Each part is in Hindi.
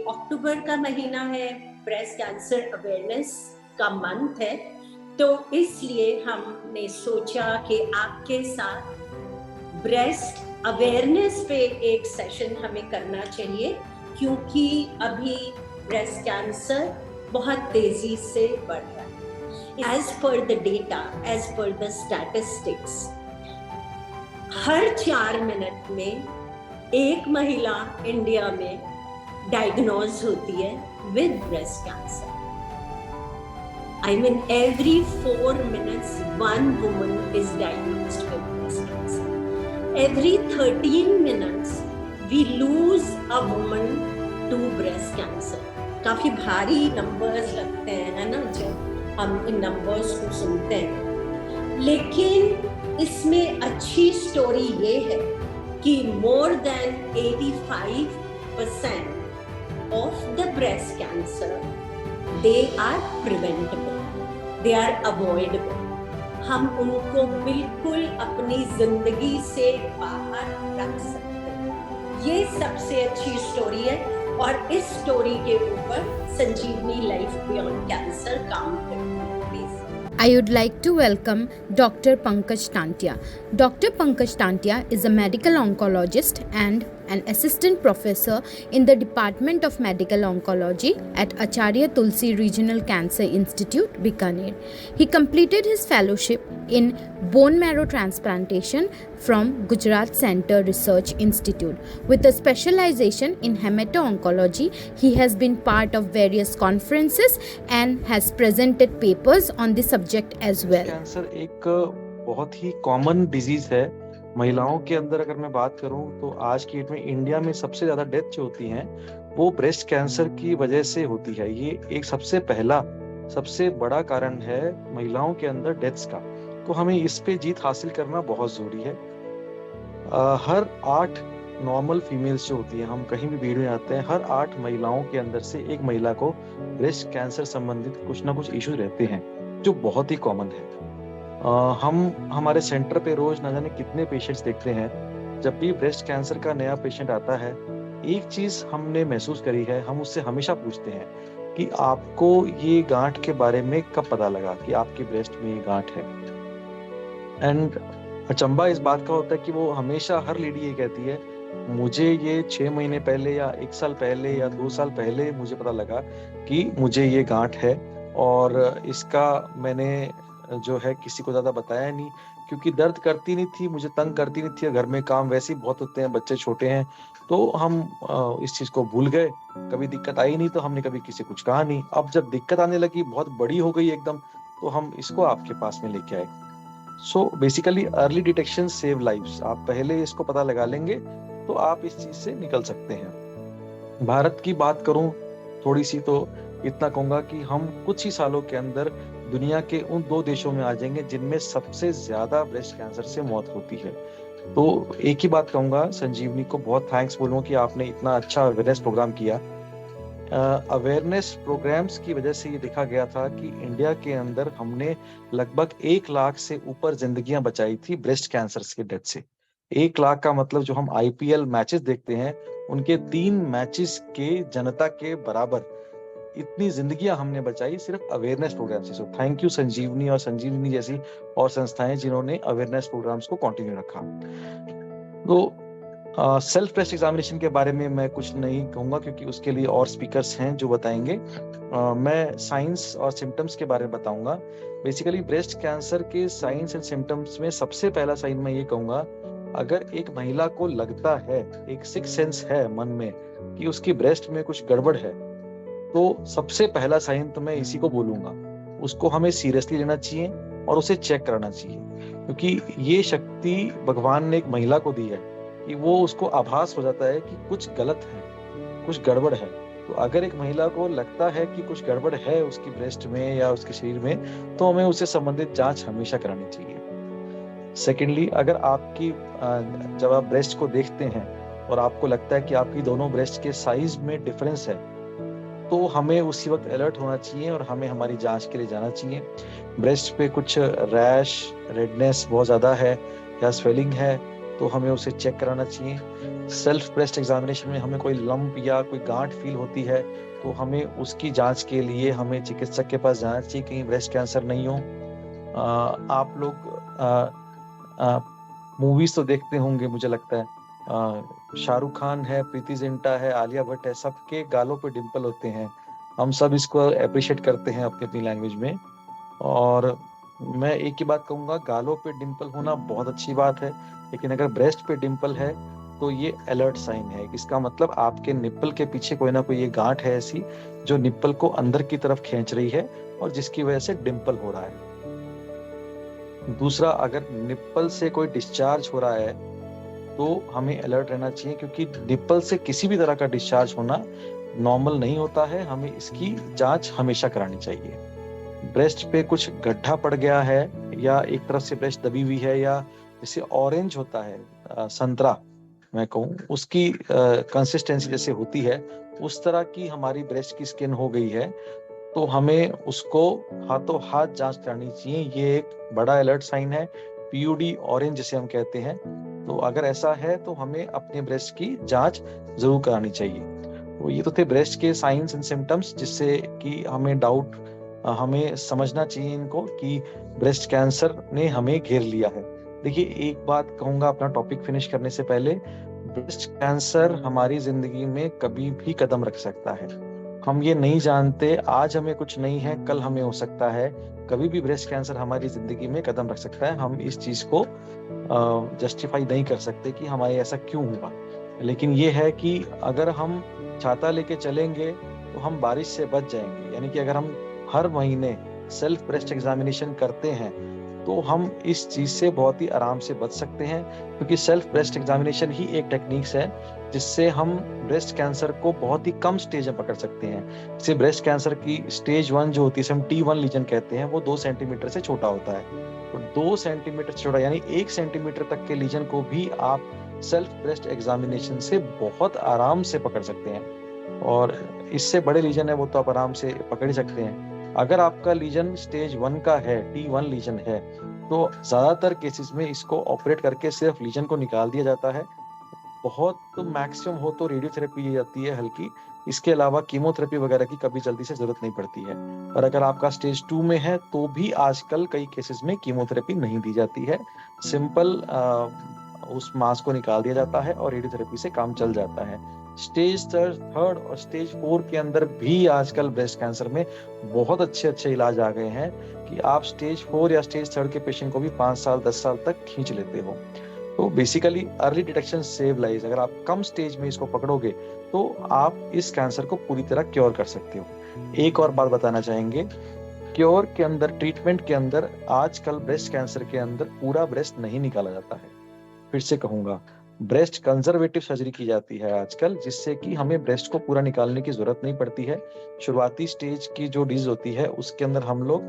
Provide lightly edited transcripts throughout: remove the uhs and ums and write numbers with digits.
अक्टूबर का महीना है, ब्रेस्ट कैंसर अवेयरनेस का मंथ है, तो इसलिए हमने सोचा कि आपके साथ ब्रेस्ट अवेयरनेस पे एक सेशन हमें करना चाहिए, क्योंकि अभी ब्रेस्ट कैंसर बहुत तेजी से बढ़ रहा है। As per the data, as per the statistics, her 4 minute में एक महिला इंडिया में डायग्नोज होती है with breast cancer. I mean, every 4 minutes, one woman is diagnosed with breast cancer. Every 13 minutes, we lose a woman to breast cancer. काफी भारी नंबर्स लगते हैं, है ना, जब हम इन नंबर्स को सुनते हैं। लेकिन इसमें अच्छी स्टोरी ये है कि more than 85% of the breast cancer, they are preventable, they are avoidable. हम उनको बिल्कुल अपनी जिंदगी से बाहर रख सकते हैं। ये सबसे अच्छी स्टोरी है, और इस स्टोरी के ऊपर संजीवनी लाइफ बियॉन्ड कैंसर काम करती है। I would like to welcome Dr. Pankaj Tantia. Dr. Pankaj Tantia is a medical oncologist and an assistant professor in the Department of Medical Oncology at Acharya Tulsi Regional Cancer Institute, Bikaner. He completed his fellowship in bone marrow transplantation from Gujarat Center Research Institute. With a specialization in hemato-oncology, he has been part of various conferences and has presented papers on the subject as well. Cancer एक बहुत ही कॉमन डिजीज है महिलाओं के अंदर। अगर मैं बात करूं तो आज की डेट में इंडिया में सबसे ज्यादा डेथ जो होती हैं वो ब्रेस्ट कैंसर की वजह से होती है। ये एक सबसे बड़ा कारण है महिलाओं के अंदर डेथ्स का। तो हमें इस पे जीत हासिल करना बहुत जरूरी है। हर 8 नॉर्मल फीमेल्स जो होती हैं, हम कहीं भी भीड़ में आते हैं, हर 8 महिलाओं के अंदर से एक महिला को ब्रेस्ट कैंसर संबंधित कुछ ना कुछ इश्यूज रहते हैं, जो बहुत ही कॉमन है। हम हमारे सेंटर पे रोज न जाने कितने पेशेंट्स देखते हैं। जब भी ब्रेस्ट कैंसर का नया पेशेंट आता है, एक चीज हमने महसूस करी है, हम उससे हमेशा पूछते हैं कि आपको ये गांठ के बारे में कब पता लगा कि आपके ब्रेस्ट में ये गांठ है। एंड अचंबा इस बात का होता है कि वो हमेशा हर लेडी ये कहती है, मुझे ये 6 महीने पहले या 1 साल पहले या 2 साल पहले मुझे पता लगा कि मुझे ये गांठ है, और इसका मैंने जो है किसी को ज्यादा बताया नहीं, क्योंकि दर्द करती नहीं थी, मुझे तंग करती नहीं थी, घर में काम वैसे ही बहुत होते हैं, बच्चे छोटे हैं, तो हम इस चीज को भूल गए। कभी दिक्कत आई नहीं तो हमने कभी किसी कुछ कहा नहीं। अब जब दिक्कत आने लगी, बहुत बड़ी हो गई एकदम, तो हम इसको आपके पास में लेके आए। So basically early detection save lives. आप पहले इसको पता लगा लेंगे तो आप इस चीज से निकल सकते हैं। भारत की बात करूं थोड़ी सी, तो इतना कहूंगा कि हम कुछ ही सालों के अंदर दुनिया के उन 2 देशों में आ जाएंगे जिनमें सबसे ज्यादा ब्रेस्ट कैंसर से मौत होती है। तो एक ही बात कहूंगा, संजीवनी को बहुत थैंक्स बोलूं कि आपने इतना अच्छा अवेयरनेस प्रोग्राम किया। अवेयरनेस प्रोग्राम्स की वजह से ये देखा गया था कि इंडिया के अंदर हमने लगभग 1 लाख से ऊपर जिंदगियां बचाई थी ब्रेस्ट कैंसर के डेथ से। 1 लाख का मतलब जो हम IPL मैचेस देखते हैं, उनके 3 मैचेस के जनता के बराबर इतनी जिंदगियां हमने बचाई सिर्फ अवेयरनेस प्रोग्राम से। सो थैंक यू संजीवनी और संजीवनी जैसी और संस्थाएं जिन्होंने अवेयरनेस प्रोग्राम्स को कंटिन्यू रखा। तो सेल्फ ब्रेस्ट एग्जामिनेशन के बारे में मैं कुछ नहीं कहूंगा, क्योंकि उसके लिए और स्पीकर्स हैं जो बताएंगे। मैं साइंस और सिम्टम्स के बारे में बताऊंगा। बेसिकली ब्रेस्ट कैंसर के साइंस एंड सिम्टम्स में सबसे पहला साइन मैं ये कहूंगा, अगर एक महिला को लगता है, एक सिक्स सेंस है मन में कि उसकी ब्रेस्ट में कुछ गड़बड़ है, तो सबसे पहला साइन तो मैं इसी को बोलूंगा, उसको हमें सीरियसली लेना चाहिए और उसे चेक कराना चाहिए, क्योंकि ये शक्ति भगवान ने एक महिला को दी है कि वो उसको आभास हो जाता है कि कुछ गलत है, कुछ गड़बड़ है। तो अगर एक महिला को लगता है कि कुछ गड़बड़ है उसकी ब्रेस्ट में या उसके शरीर में, तो हमें उससे संबंधित जांच हमेशा करानी चाहिए। सेकेंडली, अगर आपकी जब आप ब्रेस्ट को देखते हैं और आपको लगता है कि आपकी दोनों ब्रेस्ट के साइज में डिफरेंस है, तो हमें उसी वक्त अलर्ट होना चाहिए और हमें हमारी जांच के लिए जाना चाहिए। ब्रेस्ट पे कुछ रैश, रेडनेस बहुत ज़्यादा है या स्वेलिंग है, तो हमें उसे चेक कराना चाहिए। सेल्फ ब्रेस्ट एग्जामिनेशन में हमें कोई लंप या कोई गांठ फील होती है तो हमें उसकी जांच के लिए हमें चिकित्सक के पास जाना चाहिए, कहीं ब्रेस्ट कैंसर नहीं हो। आप लोग मूवीज तो देखते होंगे, मुझे लगता है शाहरुख खान है, प्रीति जिंटा है, आलिया भट्ट है, सबके गालों पे डिंपल होते हैं। हम सब इसको अप्रिशिएट करते हैं अपनी अपनी लैंग्वेज में। और मैं एक ही बात कहूंगा, गालों पे डिंपल होना बहुत अच्छी बात है, लेकिन अगर ब्रेस्ट पे डिंपल है तो ये अलर्ट साइन है। इसका मतलब आपके निप्पल के पीछे कोई ना कोई ये गांठ है ऐसी जो निप्पल को अंदर की तरफ खींच रही है और जिसकी वजह से डिंपल हो रहा है। दूसरा, अगर निप्पल से कोई डिस्चार्ज हो रहा है तो हमें अलर्ट रहना चाहिए, क्योंकि निप्पल से किसी भी तरह का डिस्चार्ज होना नॉर्मल नहीं होता है। हमें इसकी जांच हमेशा करानी चाहिए। ब्रेस्ट पे कुछ गड्ढा पड़ गया है या एक तरफ से ब्रेस्ट दबी हुई है, या जैसे ऑरेंज होता है संतरा मैं कहूँ, उसकी कंसिस्टेंसी जैसे होती है उस तरह की हमारी ब्रेस्ट की स्किन हो गई है, तो हमें उसको हाथों हाथ जांच करानी चाहिए। ये एक बड़ा अलर्ट साइन है, पीयूडी ऑरेंज जिसे हम कहते हैं। तो अगर ऐसा है तो हमें अपने ब्रेस्ट की जांच जरूर करानी चाहिए। तो ये तो थे ब्रेस्ट के साइंस एंड सिम्टम्स, जिससे कि हमें डाउट, हमें समझना चाहिए इनको कि ब्रेस्ट कैंसर ने हमें घेर लिया है। देखिए, एक बात कहूंगा अपना टॉपिक फिनिश करने से पहले, ब्रेस्ट कैंसर हमारी जिंदगी में कभी भी कदम रख सकता है। हम ये नहीं जानते, आज हमें कुछ नहीं है, कल हमें हो सकता है। कभी भी ब्रेस्ट कैंसर हमारी जिंदगी में कदम रख सकता है। हम इस चीज को जस्टिफाई नहीं कर सकते कि हमारे ऐसा क्यों हुआ, लेकिन ये है कि अगर हम छाता लेके चलेंगे तो हम बारिश से बच जाएंगे। यानी कि अगर हम हर महीने सेल्फ ब्रेस्ट एग्जामिनेशन करते हैं तो हम इस चीज से बहुत ही आराम से बच सकते हैं, क्योंकि सेल्फ ब्रेस्ट एग्जामिनेशन ही एक टेक्निक्स है जिससे हम ब्रेस्ट कैंसर को बहुत ही कम स्टेज में पकड़ सकते हैं। जैसे ब्रेस्ट कैंसर की स्टेज 1 जो होती है, हम T1 लीजन कहते हैं, वो 2 सेंटीमीटर से छोटा होता है। तो 2 सेंटीमीटर छोटा यानी 1 सेंटीमीटर तक के लीजन को भी आप सेल्फ ब्रेस्ट एग्जामिनेशन से बहुत आराम से पकड़ सकते हैं, और इससे बड़े लीजन है वो तो आप आराम से पकड़ ही सकते हैं। अगर आपका लीजन स्टेज 1 का है, T1 लीजन है, तो ज्यादातर केसेस में इसको ऑपरेट करके सिर्फ लीजन को निकाल दिया जाता है। बहुत तो मैक्सिमम हो तो रेडियोथेरेपी दी जाती है हल्की, इसके अलावा कीमोथेरेपी वगैरह की कभी जल्दी से जरूरत नहीं पड़ती है। और अगर आपका स्टेज 2 में है तो भी आजकल कई केसेस में कीमोथेरेपी नहीं दी जाती है, सिंपल उस मांस को निकाल दिया जाता है और रेडियोथेरेपी से काम चल जाता है। स्टेज 3 और स्टेज 4 के अंदर भी आजकल ब्रेस्ट कैंसर में बहुत अच्छे अच्छे इलाज आ गए हैं कि आप स्टेज 4 या स्टेज 3 के पेशेंट को भी 5 साल 10 साल तक खींच लेते हो। तो basically early detection save life. अगर आप कम स्टेज में इसको पकड़ोगे तो आप इस कैंसर को पूरी तरह क्योर कर सकते हो। एक और बात बताना चाहेंगे, क्योर के अंदर, ट्रीटमेंट के अंदर आजकल ब्रेस्ट कैंसर के अंदर पूरा ब्रेस्ट नहीं निकाला जाता है। फिर से कहूंगा, ब्रेस्ट कंजर्वेटिव सर्जरी की जाती है आजकल, जिससे कि हमें ब्रेस्ट को पूरा निकालने की जरूरत नहीं पड़ती है। शुरुआती स्टेज की जो डिजीज होती है उसके अंदर हम लोग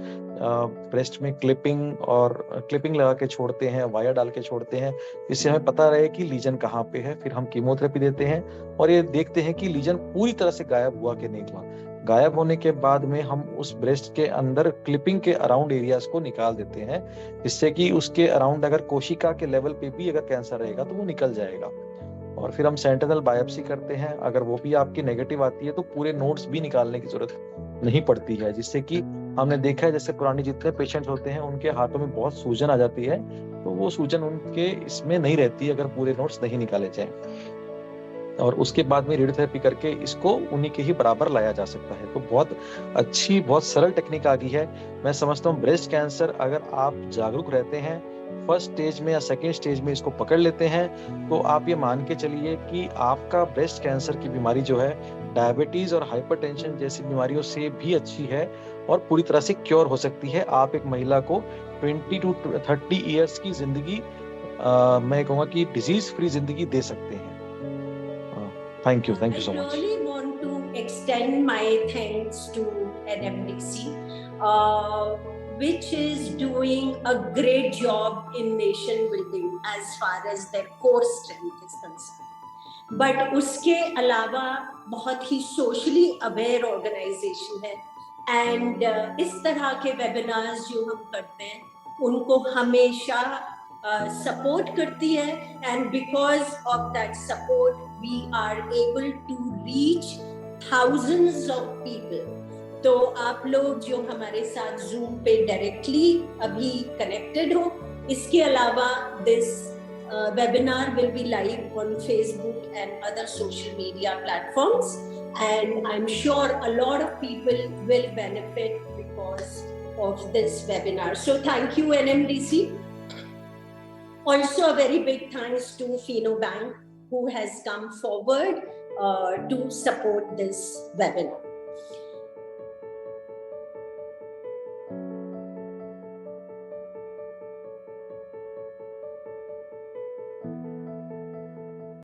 ब्रेस्ट में क्लिपिंग लगा के छोड़ते हैं, वायर डाल के छोड़ते हैं, जिससे हमें पता रहे कि लीजन कहाँ पे है। फिर हम कीमोथेरेपी देते हैं और ये देखते हैं कि लीजन पूरी तरह से गायब हुआ कि नहीं हुआ। गायब होने के बाद में हम उस ब्रेस्ट के अंदर क्लिपिंग के अराउंड एरियाज को निकाल देते हैं, जिससे कि उसके अराउंड अगर कोशिका के लेवल पे भी अगर कैंसर रहेगा तो वो निकल जाएगा। और फिर हम सेंटिनल बायोप्सी करते हैं, अगर वो भी आपकी नेगेटिव आती है तो पूरे नोड्स भी निकालने की जरूरत नहीं पड़ती है, जिससे कि हमने देखा है जैसे पुराने जितने पेशेंट्स होते हैं उनके हाथों में बहुत सूजन आ जाती है, तो वो सूजन उनके इसमें नहीं रहती अगर पूरे नोड्स नहीं निकाले जाएं। और उसके बाद में रेडियोथेरेपी करके इसको उन्हीं के ही बराबर लाया जा सकता है। तो बहुत अच्छी, बहुत सरल टेक्निक आ गई है। मैं समझता हूँ ब्रेस्ट कैंसर अगर आप जागरूक रहते हैं, फर्स्ट स्टेज में या सेकेंड स्टेज में इसको पकड़ लेते हैं, तो आप ये मान के चलिए कि आपका ब्रेस्ट कैंसर की बीमारी जो है डायबिटीज और हाइपरटेंशन जैसी बीमारियों से भी अच्छी है और पूरी तरह से क्योर हो सकती है। आप एक महिला को 20 to 30 ईयर्स की जिंदगी, मैं कहूँगा कि डिजीज फ्री जिंदगी दे सकते हैं। Thank you so much. I really want to extend my thanks to NMDC, which is doing a great job in nation building as far as their core strength is concerned. But उसके अलावा बहुत ही socially aware organization है, and इस तरह के webinars जो हम करते हैं उनको हमेशा support करती है, and because of that support we are able to reach thousands of people. तो आप लोग जो हमारे साथ Zoom पे डायरेक्टली अभी कनेक्टेड हो, इसके अलावा this webinar will be live on Facebook and other social media platforms, and I'm sure a lot of people will benefit because of this webinar. So thank you NMDC. Also a very big thanks to Fino Bank who has come forward to support this webinar.